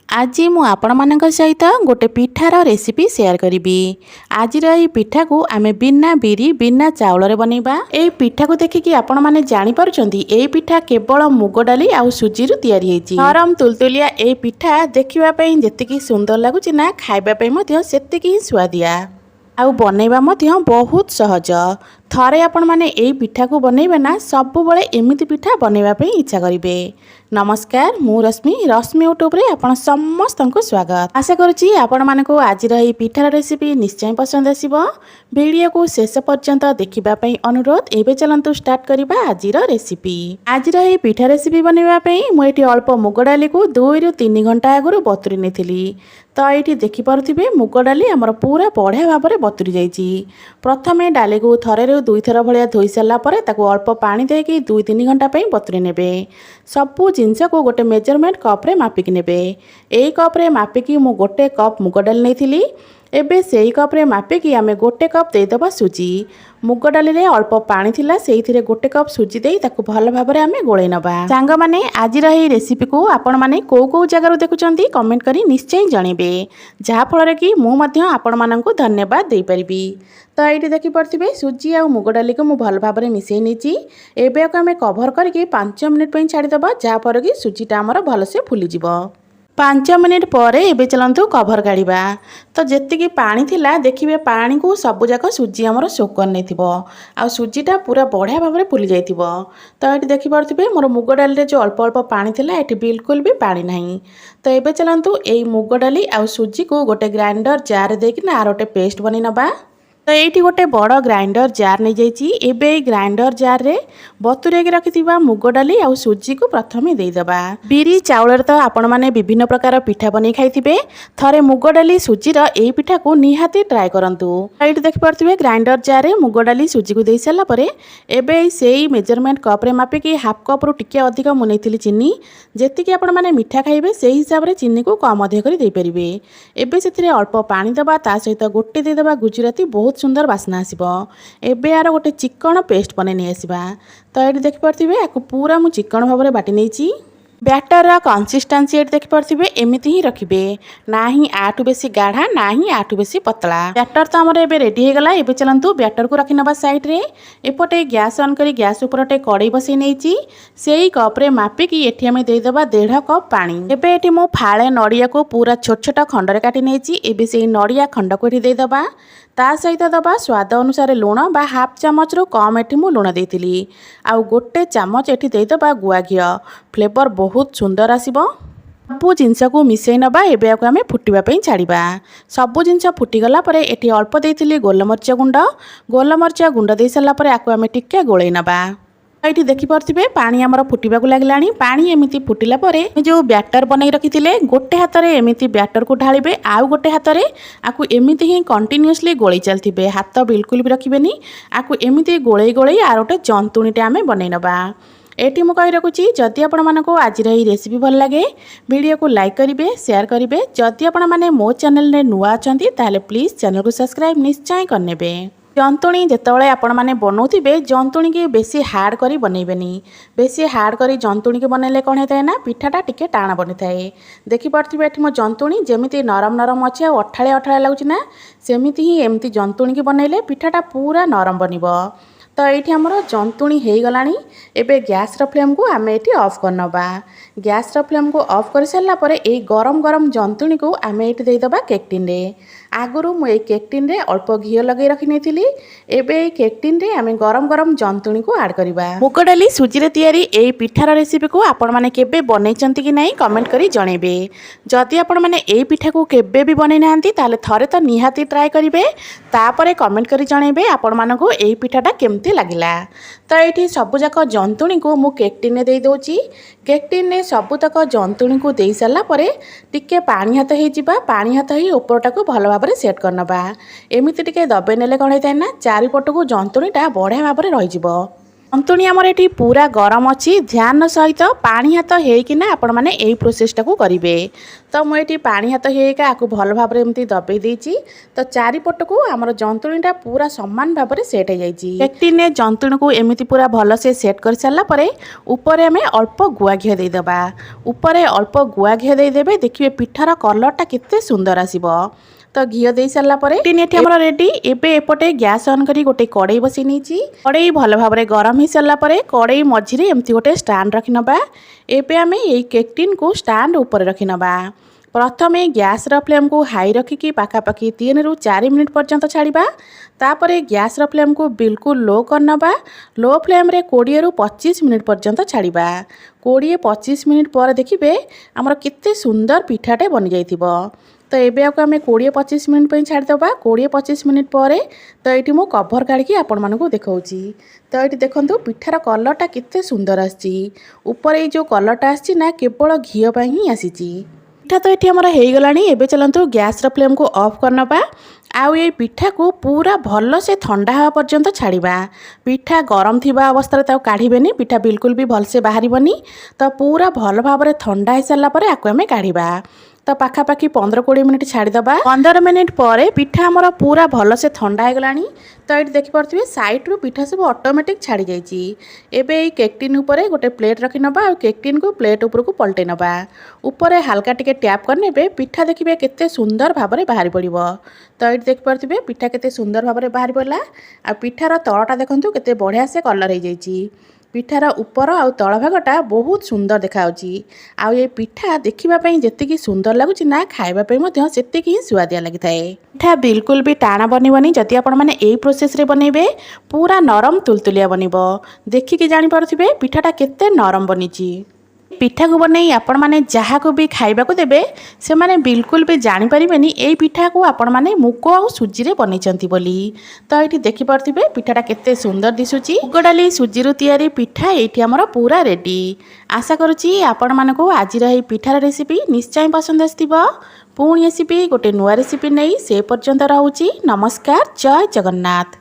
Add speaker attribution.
Speaker 1: आज मु आपण सहित गोटे पिठार रेसिपी शेयर करी। आज पिठा को आमे बिना बिरी बिना चाउल बनैबा। ए पिठा को देखिकी आपण माने जानि पारुचंती ए पिठा केवल मुग डाली आउ सुजी रु तैयारी हेची। नरम तुलतुलिया ए पिठा देखिबा पई जेतिकी सुंदर लागुची ना खाइबा पई मध्य सेतिकी स्वादिया आउ बनैबा मध्य बहुत सहज। थरे आपण माने ए पिठा को बनैबे ना सब बळे एमिति पिठा बनैबा पई इच्छा करिवे। नमस्कार, मु रश्मि यूट्यूब रे आपण समस्त को स्वागत। आशा करूची आपण मानको आज रही पिठार रेसिपी निश्चय पसंद आसीबो। वीडियो को शेष पर्यंत देखिबा पई अनुरोध। एबे चलंतु स्टार्ट करिबा आजिर रेसिपी। आज रही पिठा रेसिपी बनैबा पई मु एठी अल्प मुग डाली को 2 रु 3 घंटा आगु बतुरी नेथिली। तो ये देखि पारुथिबे मुग डाली हमर पूरा बढ़िया भाव में बतुरी जाइछि। प्रथमे डाली को थरे 2 थर भलिया धोई सारा पर ताको अल्प पानी देकी 2-3 घंटा पई बतुरी नेबे। सबु जिनस को गोटे मेजरमेंट कप रे मापिक नेबे। एई कप रे मापिकी मु गोटे कप मुग डाली नेथिली। एबे सेई कप रे मापिकी आमे गोटे कप देदबा सुजी। मुग डाली रे अल्प पानी थिला सेइथिरे गोटे कप सुजी देई ताको भल भाबरे आमे गोळै नबा। सांग माने आज रही रेसिपी को आपण माने को जगह देखुचंती कमेंट करी निश्चय जणीबे, जहा फल कि मु मध्य आपण माननकु धन्यवाद देई परिबी। तो ये देखि पारथिबे सुजी आ मुग डाली को मु भल भाबरे मिसै नेची। एबे को आमे कवर करके 5 मिनिट पई छाडी दबा, जहा पर कि सुजीटा हमर भल से फुली जिवो। 5 मिनिट पर एबे चलंतु कवर काढ़िबा। तो जेतिकी पानी थिला देखिबे पानी को सब जाक सुजी हमर सोकर नै थिबो आ सुजीटा पूरा बढ़िया भाव में फुली जाइथिबो। तो ये देखि पारथिबे मोर मुग डाली रे जो अल्प अल्प पानी थिला एठी बिल्कुल भी पानी नाही। तो एबे चलंतु एई मुग डाली आ सुजी को गोटे ग्राइंडर जार देकी ना आरोटे पेस्ट बनै नबा। तो ये गोटे बड़ ग्राइंडर जार नहीं जाइए। एबे ग्राइंडर जार रे बतुरेक रखिथिबा मुग डाली आ सुजी को प्रथमे देदेबा। बिरी चाउल तो आपण माने विभिन्न प्रकार पिठा बनै खाइथिबे। थरे मुग डाली सुजीर एई पिठा को निहाती ट्राए करंतु। ये देखि पारथिबे ग्राइंडर जार रे मुग डाली सुजी को देई साला परे एबे सेई मेजरमेंट कप रे मापिकी हाफ कप रु टिके अधिक मुनेथिली चीनी। जेतिकी आपण माने मिठा खाइबे सेई हिसाब रे चीनी को कम अधिक करि देई परिबे। एबे सेथिरे अल्प पानी दबा, ता सहित गोटे देदेबा गुजराती बहुत सुंदर बास्ना आसीबो। एबे यार गोटे चिकन पेस्ट बनै नै आसीबा। तो ये देखि पारथिबे याको पूरा मु चिकन भाव में बाटी नेची। बैटर कंसिस्टेंसी देखि पारथिबे एमिति ही रखिबे, ना ही आठु बेसी गाढ़ा ना ही आठु बेसी पतला। बैटर तो हमर एबे रेडी हे गला। एबे चलंतु बैटर को रखि नबा साइड रे। एपटे गैस ऑन करी गैस ऊपरटे कड़ाई बसै नेची। सेई कप रे मापी कि एठी हमें दे देबा 1.5 कप पानी। एबे एठी मो फाळे नड़िया को पूरा छोट छोट खंड रे काटी नेची। एबे सेई नड़िया खंड को एठी दे देबा। ता सहित दबा स्वाद अनुसार लुण बा हाफ चामच रु कम एठी मु लुण देइतिली। आउ गोटे चामच एठी दे देबा गुआ घियो। फ्लेवर बहुत सुंदर आसीबो। सबु जिनस को मिसै नबा। एबे को आमे फुटिबा पई छाड़िबा। सबु जिनस फुटी गला परे एठी अल्प देइतिली गोलमरिच गुंड। गोलमरिच गुंड देइ सला परे आको आमे टिके गोळै नबा। ये देखि पारथिबे पानी हमर फुटिबा को लागलानी। पानी एमिति फुटिला परे जो बैटर बनै रखिथिले गोटे हाथ रे एमिति बैटर को ढालिबे, आउ गोटे हाथ रे आकु एमिति ही कंटिन्यूअसली गोळै चलथिबे। हाथ बिल्कुल भी रखिबेनी। आकु एमिति गोळै गोळै आर गोटे जंतुणीटे आमे बनै नबा। एटी मु कहि रखुची जदि आपण मानको आज रही रेसिपी भल लगे वीडियो को लाइक करिवे, शेयर करिवे। जदि आपण माने मो चैनल रे नुआ अछंती ताले प्लीज चैनल को सब्सक्राइब निश्चय करनेबे। जंतुणी जितेबाला आपण मैंने बनाऊे जंतुणी की बेसी हार्ड करी बनैबेनी। बेसी हार्ड करी जंतुणी की बनैले कौन होता है ना पिठाटा टिके टाण बनी थाए। देखिपे ये मो जंतुणी जमी नरम नरम अच्छे अठाड़िया अठाड़िया लगुच ना सेमती ही एमती जंतुणी की बनैले पिठाटा पूरा नरम बनिबो। तो ये आमर जंतुणी हो गलानी। एबे गैस फ्लेम को आम ये ऑफ करनबा। गैस फ्लेम को ऑफ कर सारा पर ए गरम गरम जंतुणी को आम ये देदेबा केक टिन रे। आगुरु मुझे केक टिन रे अल्प घी लगे रखी नहीं। एबे केक टिन रे आम गरम गरम जंतुणी को ऐड करबा। मुग डाली सुजी रे तैयारी ए पिठार रेसिपी को आपण माने केबे बनैचंती कि नहीं कमेंट करी जणेबे। जदि आपण माने ए पिठा को केबे भी बनै नांती ताले थरे तो निहाती ट्राए करिवे, तापरे कमेंट करी जणेबे आपण मानको ए पिठाटा केमती लागिला। तो ये सबुजाक जंतुणी को मु केक टिन दे दोची। केक टिन ने सबुतक जंतुणी को दे सारा परे टिके पानी हाथ हो जिबा। पानी हाथ ही ऊपरटा को भल भाव में सेट करनबा। एमिति टिके दबे नेले कौन होता है ना चारिपट को जंतुणीटा बढ़िया भाव में रही। जंतुणी आमर ये पूरा गरम अच्छी ध्यान सहित पानी हाथ होना आपण मैंने यही प्रोसेसटा करेंगे। तो मुझे पानी हाथ होगा आपको भल भाव में एमती दबे देती। तो चारिपट को आमर जंतुणीटा पूरा सामान भाव में सेट हो जाए। पेक्टिने जंतुणी को एमती पूरा भल से सेट कर सारापर उपर आम अल्प गुआ घी देदेबा। उपर अल्प गुआ घी देदेबे देखिए पिठार कलरटा केते सुंदर आसीबो। तो घी दे सारापर रेडी। एबे एपटे गैस ऑन करी गोटे कड़ई बसी नहीं। कड़ई भल भाव में गरम हो सारापर कड़ई मझिरे एमती गोटे स्टैंड रखी नबा। एबे आम ये केक टिन को स्टैंड ऊपर रखी नबा। प्रथमे गैस फ्लेम को हाई रखिकी पाखापाखि 3 ରୁ 4 मिनिट पर्यंत छाड़ा। तापर गैस फ्लेम को बिल्कुल लो करनबा। लो फ्लेम रे 20 ରୁ 25 मिनिट पर्यंत छाड़ा। 20-25 मिनिट पर देखिए आमर केते सुंदर पिठाटे बनी जाइथिबो। तो ये आम 20-25 मिनिट छाड़देवा। 20-25 मिनिट पर तो ये मु कभर काढ़ी आपण मानक देखा। तो ये देखो पिठार कलरटा केते सुंदर आसी। ऊपर ये जो कलरटा आसी ना केवल घी ही आसी। पिठा तो ये आमर हो गला। एबे चलतु गैस फ्लेम को ऑफ करनबा। आउ ये पिठा को पूरा भल से ठंडा हवा पर्यंत छाड़ा। पिठा गरम थिबा अवस्था रे काढ़ीबेनी। पिठा बिल्कुल भी भल से बाहरिबनी। तो पूरा भल भाव में ठंडा हो सारापर आपको आम काढ़ा। तो पाखापाखि 15-20 मिनिट छाड़ीदबा। 15 मिनिट पर पिठा आमर पूरा भल से ठंडा हो गला। तो ये देखिपे साइड रू पिठा सब ऑटोमेटिक छाड़ी जाइए। एबे ये केक टिन ऊपर गोटे प्लेट रखी नबा और केक टिन को प्लेट ऊपर को पलटे नबा। ऊपर हल्का टिके टैप करने पिठा देखिए केते सुंदर भाव में बाहरी पड़ो। तो ये देखिपे पिठा केते सुंदर भाव में बाहरी पड़ा। आ पिठार तलटा देखंतु केते बढ़िया से कलर हो जाइए। पिठार ऊपर आ तल भागटा बहुत सुंदर देखाउची। आ ये पिठा देखिबापई जेतिकी सुंदर लगुच ना खाइबापई मध्य सेतिकी ही सुआदिया लगिथाए। पिठा बिल्कुल भी टाणा बनिबनी। जदि आपण माने एई प्रोसेस रे बनेबे पूरा नरम तुलतुलिया बनिबो। देखिकी जानि पारुथिबे पिठाटा केते नरम बनिची। पिठा को बनई आपण माने जहाँ को भी खाइबा को देबे से माने बिल्कुल भी जानि परिबेनी एई पिठा को आपण माने मुग और सुजी रे बनेचंती बोली। तो एठी देखि परथिबे पिठाटा केते सुंदर दिसुची। मुग डाली सुजी रु तयारी पिठा एठी हमर पूरा रेडी। आशा करूची आपण मानको आज रही पिठार रेसिपी निश्चय पसंद आस्तिबो। पुणी आसीबी गोटे नुआ रेसिपी नहीं से पर्यंत रहूची। नमस्कार, जय जगन्नाथ।